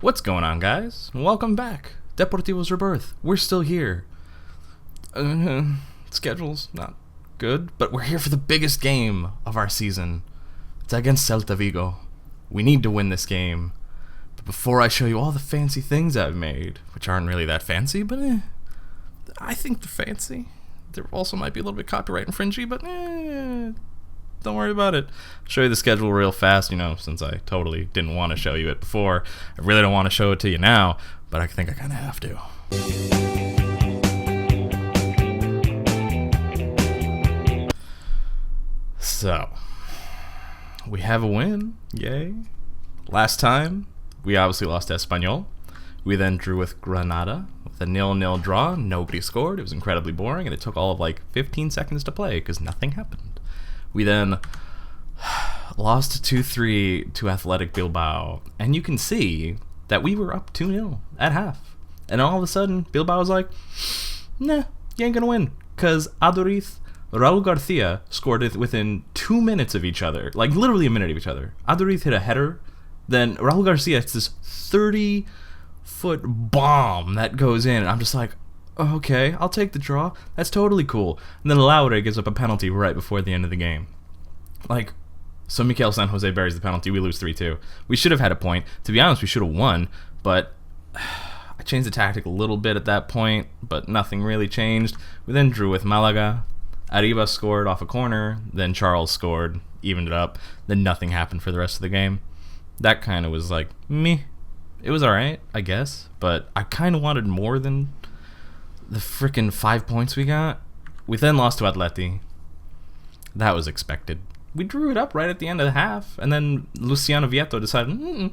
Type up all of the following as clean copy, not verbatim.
What's going on, guys? Welcome back. Deportivo's Rebirth. We're still here. Schedule's not good, but we're here for the biggest game of our season. It's against Celta Vigo. We need to win this game. But before I show you all the fancy things I've made, which aren't really that fancy, but I think they're fancy. There also might be a little bit copyright infringy, but don't worry about it. I'll show you the schedule real fast, since I totally didn't want to show you it before. I really don't want to show it to you now, but I think I kind of have to. So, we have a win. Yay. Last time, we obviously lost to Espanyol. We then drew with Granada with a 0-0 draw. Nobody scored. It was incredibly boring, and it took all of 15 seconds to play because nothing happened. We then lost 2-3 to Athletic Bilbao, and you can see that we were up 2-0 at half. And all of a sudden, Bilbao was like, nah, you ain't gonna win, because Aduriz, Raul Garcia scored it within 2 minutes of each other, literally a minute of each other. Aduriz hit a header, then Raul Garcia hits this 30-foot bomb that goes in, and I'm just like, okay, I'll take the draw. That's totally cool. And then Laure gives up a penalty right before the end of the game. So Mikel San Jose buries the penalty. We lose 3-2. We should have had a point. To be honest, we should have won, but I changed the tactic a little bit at that point, but nothing really changed. We then drew with Malaga. Arriba scored off a corner. Then Charles scored, evened it up. Then nothing happened for the rest of the game. That kind of was meh. It was alright, I guess, but I kind of wanted more than the freaking 5 points we got. We then lost to Atleti. That was expected. We drew it up right at the end of the half, and then Luciano Vieto decided,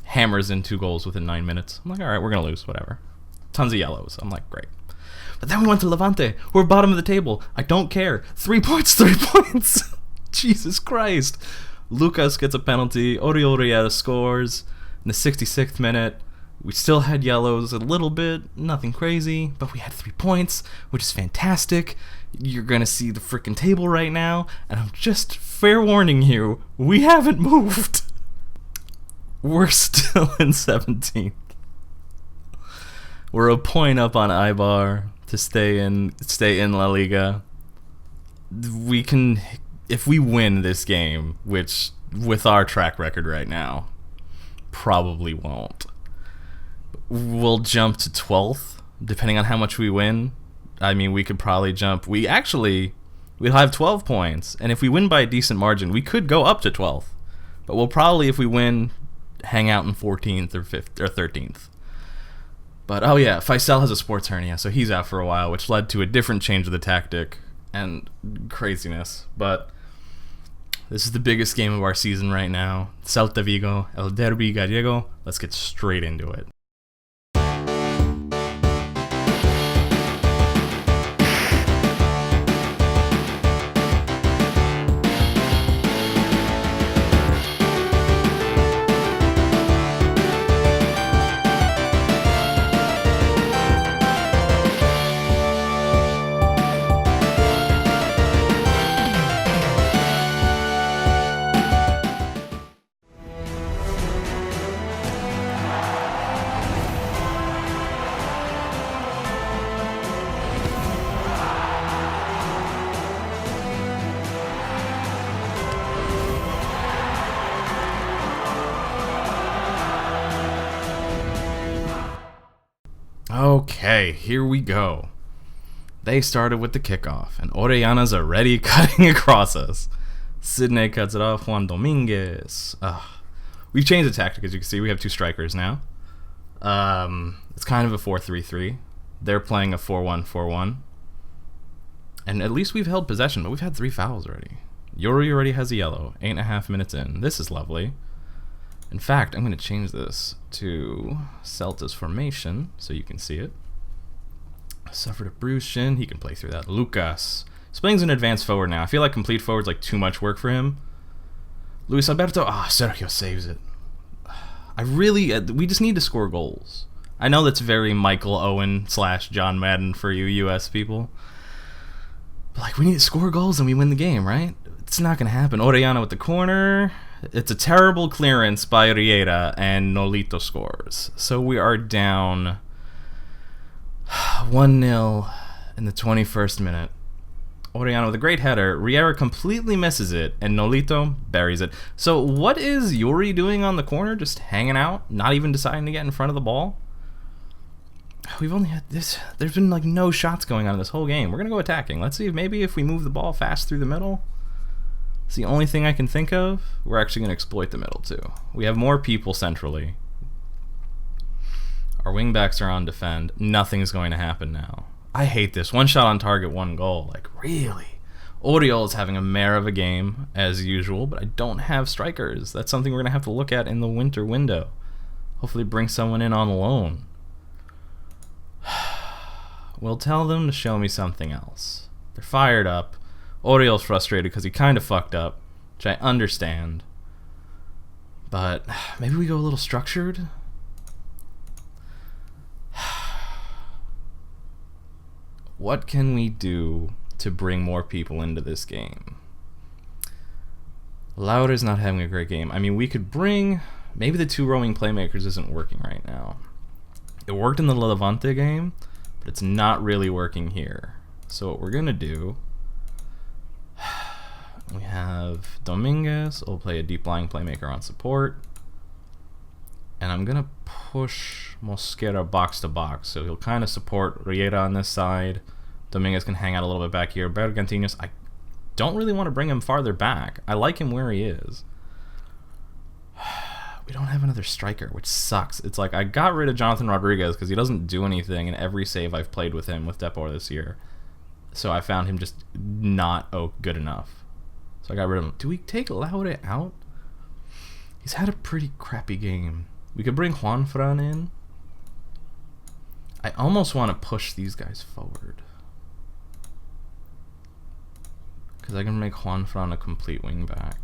hammers in 2 goals within 9 minutes. I'm like, alright, we're going to lose, whatever. Tons of yellows. I'm like, great. But then we went to Levante. We're bottom of the table. I don't care. 3 points, 3 points. Jesus Christ. Lucas gets a penalty. Oriol Riera scores in the 66th minute. We still had yellows a little bit, nothing crazy, but we had 3 points, which is fantastic. You're going to see the freaking table right now, and I'm just fair warning you, we haven't moved. We're still in 17th. We're a point up on Eibar to stay in La Liga. We can, if we win this game, which with our track record right now, probably won't. We'll jump to 12th, depending on how much we win. I mean, we could probably jump. We'll have 12 points, and if we win by a decent margin, we could go up to 12th. But we'll probably, if we win, hang out in 14th or 5th or 13th. But, oh yeah, Faisal has a sports hernia, so he's out for a while, which led to a different change of the tactic and craziness. But this is the biggest game of our season right now. Celta Vigo, El Derbi Gallego. Let's get straight into it. Okay, here we go. They started with the kickoff, and Orellana's already cutting across us. Sidney cuts it off, Juan Dominguez. We've changed the tactic, as you can see. We have 2 strikers now. It's kind of a 4-3-3. They're playing a 4-1-4-1. And at least we've held possession, but we've had 3 fouls already. Yuri already has a yellow, 8.5 minutes in. This is lovely. In fact, I'm going to change this to Celta's formation so you can see it. Suffered a bruised shin. He can play through that. Lucas. He's playing an advanced forward now. I feel like complete forward's too much work for him. Luis Alberto. Sergio saves it. We just need to score goals. I know that's very Michael Owen / John Madden for you US people. But we need to score goals and we win the game, right? It's not going to happen. Orellana with the corner. It's a terrible clearance by Riera, and Nolito scores. So we are down 1-0 in the 21st minute. Orellana with a great header. Riera completely misses it, and Nolito buries it. So what is Yuri doing on the corner? Just hanging out? Not even deciding to get in front of the ball? We've only had this. There's been like no shots going on in this whole game. We're going to go attacking. Let's see if maybe if we move the ball fast through the middle. It's the only thing I can think of. We're actually going to exploit the middle too. We have more people centrally. Our wingbacks are on defend. Nothing's going to happen now. I hate this. One shot on target, one goal. Like, really? Oriol is having a mare of a game, as usual, but I don't have strikers. That's something we're going to have to look at in the winter window. Hopefully bring someone in on loan. We'll tell them to show me something else. They're fired up. Oriol's frustrated because he kind of fucked up, which I understand. But maybe we go a little structured? What can we do to bring more people into this game? Laura's not having a great game. I mean, we could bring... Maybe the two roaming playmakers isn't working right now. It worked in the Levante game, but it's not really working here. So what we're going to do... We have Dominguez. We'll play a deep-lying playmaker on support. And I'm going to push Mosquera box to box. So he'll kind of support Riera on this side. Dominguez can hang out a little bit back here. Bergantinos, I don't really want to bring him farther back. I like him where he is. We don't have another striker, which sucks. It's like I got rid of Jonathan Rodriguez because he doesn't do anything in every save I've played with him with Depor this year. So I found him just not good enough. So I got rid of him. Do we take Laure out? He's had a pretty crappy game. We could bring Juanfran in. I almost want to push these guys forward. Because I can make Juanfran a complete wingback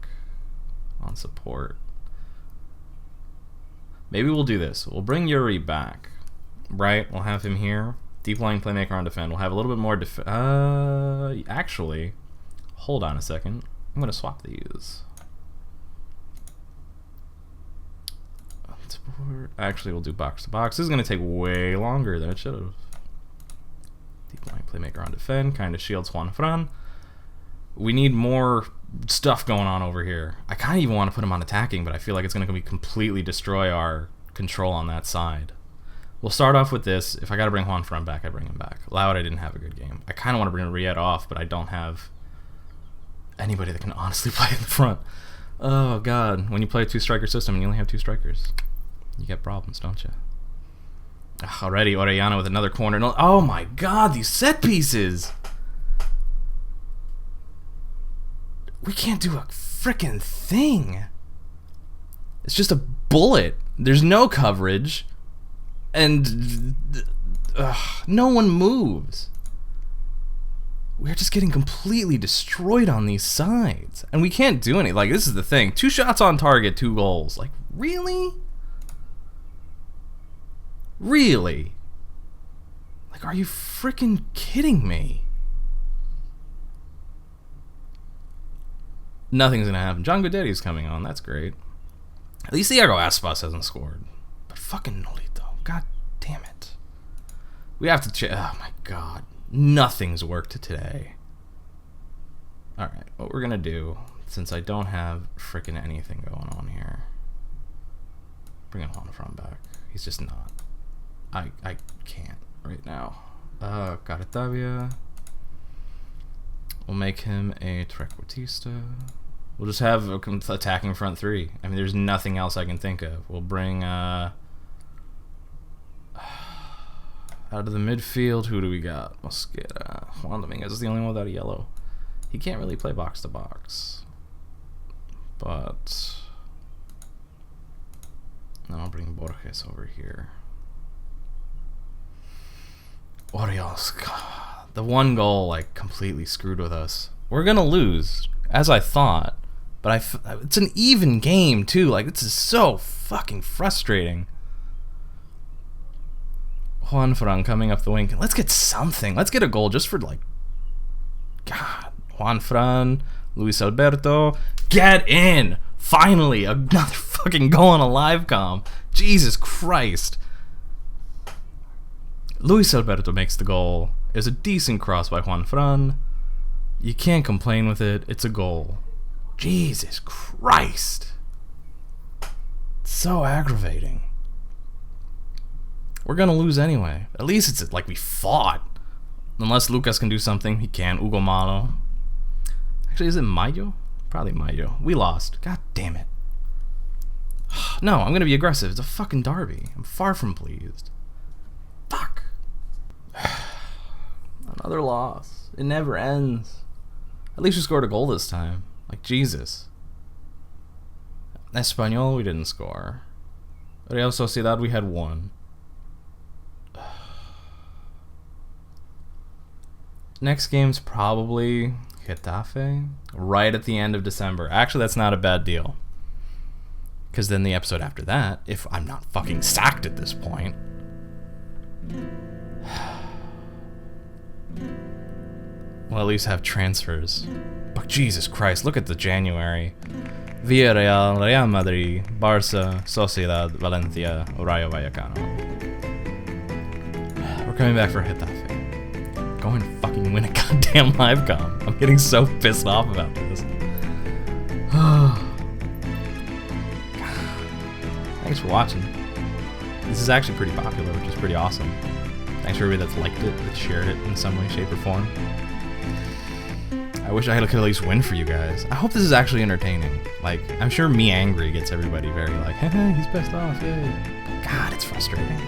on support. Maybe we'll do this. We'll bring Yuri back. Right? We'll have him here. Deep lying playmaker on defend. We'll have a little bit more actually, hold on a second. I'm going to swap these. Actually, we'll do box to box. This is going to take way longer than it should have. Deep lying playmaker on defend. Kind of shields Juanfran. We need more stuff going on over here. I kind of even want to put him on attacking, but I feel like it's going to completely destroy our control on that side. We'll start off with this. If I got to bring Juanfran back, I bring him back. Laura didn't have a good game. I kind of want to bring Riet off, but I don't have anybody that can honestly play in the front. Oh, God. When you play a two-striker system and you only have two strikers, you get problems, don't you? Already, Orellana with another corner. No, oh, my God, these set pieces! We can't do a frickin' thing. It's just a bullet. There's no coverage. And no one moves. We're just getting completely destroyed on these sides. And we can't do anything. Like, this is the thing. 2 shots on target, 2 goals. Like, really? Really? Like, are you frickin' kidding me? Nothing's gonna happen. John Guidetti's coming on. That's great. At least Thiago Aspas hasn't scored. But fucking Nolito. God damn it. We have to oh my God. Nothing's worked today. Alright, what we're gonna do, since I don't have frickin' anything going on here. Bring Juanfran back. He's just not. I can't right now. Caratavia. We'll make him a trequartista. We'll just have a attacking front 3. I mean, there's nothing else I can think of. We'll bring out of the midfield. Who do we got? Mosquera. Juan Dominguez is the only one without a yellow. He can't really play box to box. But then I'll bring Borges over here. Orioles. The one goal, like, completely screwed with us. We're gonna lose, as I thought, but it's an even game, too. Like, this is so fucking frustrating. Juanfran coming up the wing. Let's get something. Let's get a goal just for, like, God. Juanfran, Luis Alberto, get in! Finally, another fucking goal on a live comm. Jesus Christ. Luis Alberto makes the goal. It was a decent cross by Juan Fran. You can't complain with it. It's a goal. Jesus Christ. It's so aggravating. We're gonna lose anyway. At least it's like we fought. Unless Lucas can do something. He can. Hugo Malo. Actually, is it Mayo? Probably Mayo. We lost. God damn it. No, I'm gonna be aggressive. It's a fucking derby. I'm far from pleased. Fuck. Another loss. It never ends. At least we scored a goal this time. Like, Jesus. Espanyol, we didn't score. Real Sociedad, we had one. Next game's probably Getafe, right at the end of December. Actually, that's not a bad deal. Because then the episode after that, if I'm not fucking sacked at this point, we'll at least have transfers. But Jesus Christ, look at the January. Villarreal, Real Madrid, Barça, Sociedad, Valencia, Rayo Vallecano. We're coming back for Getafe. Go and fucking win a goddamn live comm. I'm getting so pissed off about this. Thanks for watching. This is actually pretty popular, which is pretty awesome. Thanks for everybody that's liked it, that shared it in some way, shape, or form. I wish I could at least win for you guys. I hope this is actually entertaining. Like, I'm sure me angry gets everybody very like, he's pissed off, yay. God, it's frustrating.